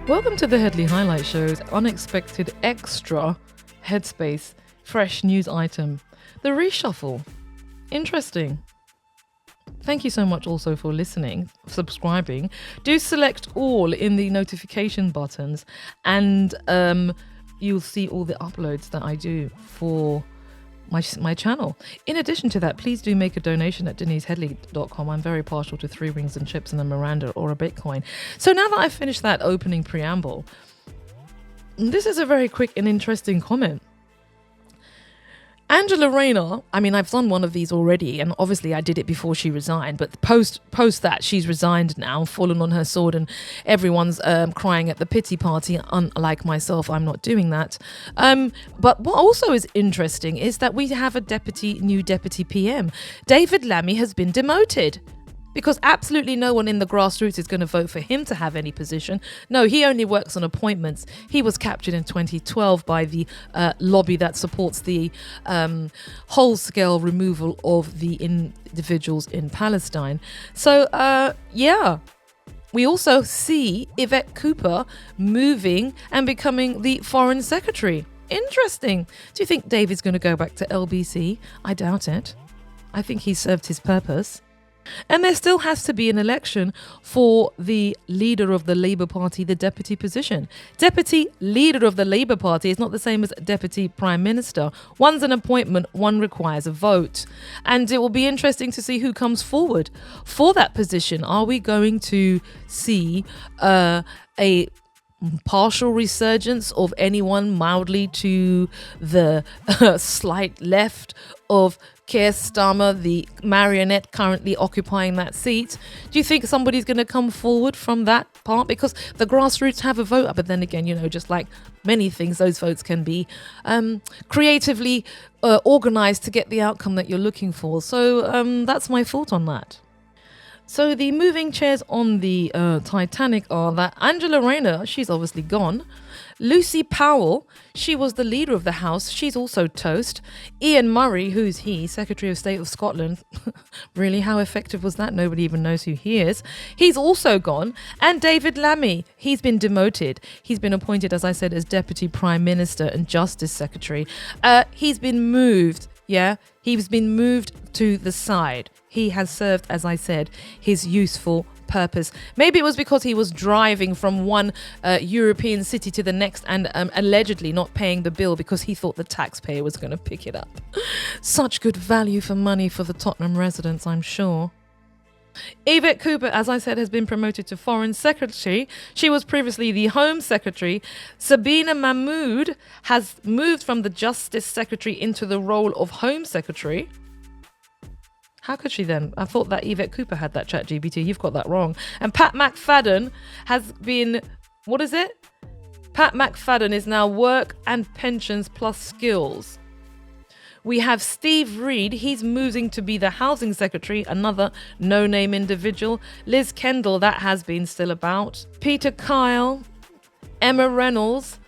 Welcome to the Headley Highlight Show's unexpected extra Headspace fresh news item, the Reshuffle. Interesting. Thank you so much also for listening, subscribing. Do select all in the notification buttons and you'll see all the uploads that I do for my channel. In addition to that, please do make a donation at denisehedley.com. I'm very partial to 3 rings and chips and a Miranda or a Bitcoin. So now that I've finished that opening preamble, this is a very quick and interesting comment. Angela Rayner, I mean, I've done one of these already, and obviously I did it before she resigned, but post that, she's resigned now, fallen on her sword, and everyone's crying at the pity party. Unlike myself, I'm not doing that. But what also is interesting is that we have a new deputy PM. David Lammy has been demoted. Because absolutely no one in the grassroots is going to vote for him to have any position. No, he only works on appointments. He was captured in 2012 by the lobby that supports the whole-scale removal of the individuals in Palestine. So, yeah. We also see Yvette Cooper moving and becoming the Foreign Secretary. Interesting. Do you think David's going to go back to LBC? I doubt it. I think he served his purpose. And there still has to be an election for the leader of the Labour Party, the deputy position. Deputy leader of the Labour Party is not the same as deputy prime minister. One's an appointment, one requires a vote. And it will be interesting to see who comes forward for that position. Are we going to see a partial resurgence of anyone mildly to the slight left of Keir Starmer, the marionette currently occupying that seat? Do you think somebody's going to come forward from that part? Because the grassroots have a vote, but then again, just like many things, those votes can be creatively organised to get the outcome that you're looking for. So that's my thought on that. So the moving chairs on the Titanic are that Angela Rayner, she's obviously gone. Lucy Powell, she was the leader of the House. She's also toast. Ian Murray, who's he? Secretary of State of Scotland. Really, how effective was that? Nobody even knows who he is. He's also gone. And David Lammy, he's been demoted. He's been appointed, as I said, as Deputy Prime Minister and Justice Secretary. He's been moved. Yeah, he's been moved to the side. He has served, as I said, his useful purpose. Maybe it was because he was driving from one European city to the next and allegedly not paying the bill because he thought the taxpayer was going to pick it up. Such good value for money for the Tottenham residents, I'm sure. Yvette Cooper, as I said, has been promoted to Foreign Secretary. She was previously the Home Secretary. Sabina Mahmood has moved from the Justice Secretary into the role of Home Secretary. How could she then? I thought that Yvette Cooper had that ChatGPT. You've got that wrong. And Pat McFadden has been, what is it? Pat McFadden is now Work and Pensions plus Skills. We have Steve Reed. He's moving to be the Housing Secretary, another no-name individual. Liz Kendall, that has been still about. Peter Kyle, Emma Reynolds.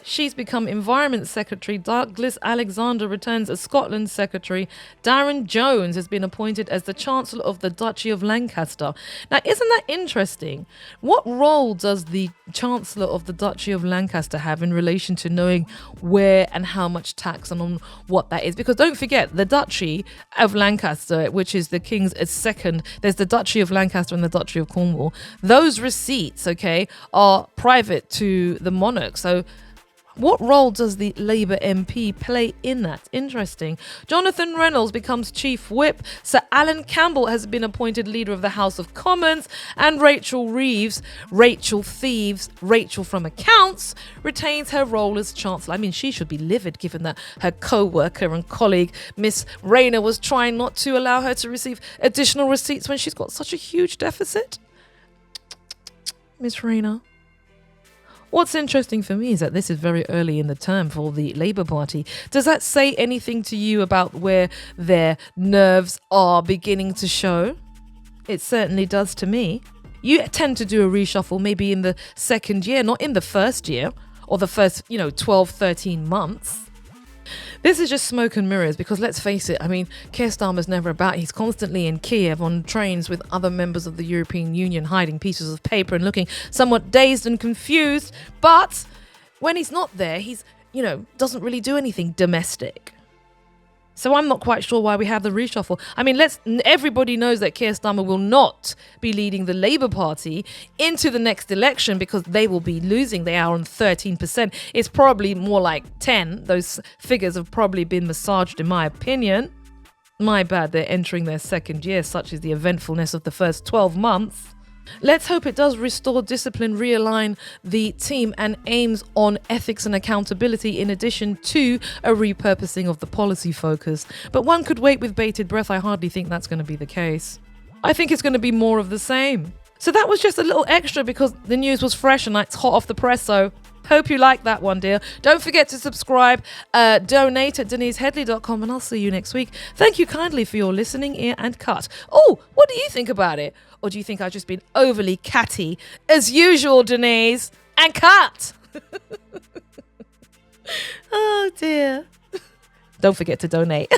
She's become Environment Secretary. Douglas Alexander returns as Scotland Secretary. Darren Jones has been appointed as the Chancellor of the Duchy of Lancaster. Now, isn't that interesting? What role does the Chancellor of the Duchy of Lancaster have in relation to knowing where and how much tax and on what that is? Because don't forget, the Duchy of Lancaster, which is the King's second, there's the Duchy of Lancaster and the Duchy of Cornwall. Those receipts, okay, are private to the monarch. So what role does the Labour MP play in that? Interesting. Jonathan Reynolds becomes Chief Whip. Sir Alan Campbell has been appointed Leader of the House of Commons. And Rachel Reeves, Rachel Thieves, Rachel from Accounts, retains her role as Chancellor. I mean, she should be livid given that her co-worker and colleague, Miss Rayner, was trying not to allow her to receive additional receipts when she's got such a huge deficit. Miss Rayner. What's interesting for me is that this is very early in the term for the Labour Party. Does that say anything to you about where their nerves are beginning to show? It certainly does to me. You tend to do a reshuffle maybe in the second year, not in the first year or the first, 12, 13 months. This is just smoke and mirrors because let's face it, I mean, Keir Starmer's never about. He's constantly in Kiev on trains with other members of the European Union hiding pieces of paper and looking somewhat dazed and confused. But when he's not there, he's, doesn't really do anything domestic. So I'm not quite sure why we have the reshuffle. I mean, everybody knows that Keir Starmer will not be leading the Labour Party into the next election because they will be losing. They are on 13%. It's probably more like 10. Those figures have probably been massaged, in my opinion. My bad, they're entering their second year. Such is the eventfulness of the first 12 months. Let's hope it does restore discipline, realign the team and aims on ethics and accountability in addition to a repurposing of the policy focus. But one could wait with bated breath. I hardly think that's going to be the case. I think it's going to be more of the same. So that was just a little extra because the news was fresh and it's hot off the press. So hope you like that one, dear. Don't forget to subscribe, donate at denisehedley.com, and I'll see you next week. Thank you kindly for your listening, ear and cut. Oh, what do you think about it? Or do you think I've just been overly catty as usual, Denise? And cut! Oh dear. Don't forget to donate.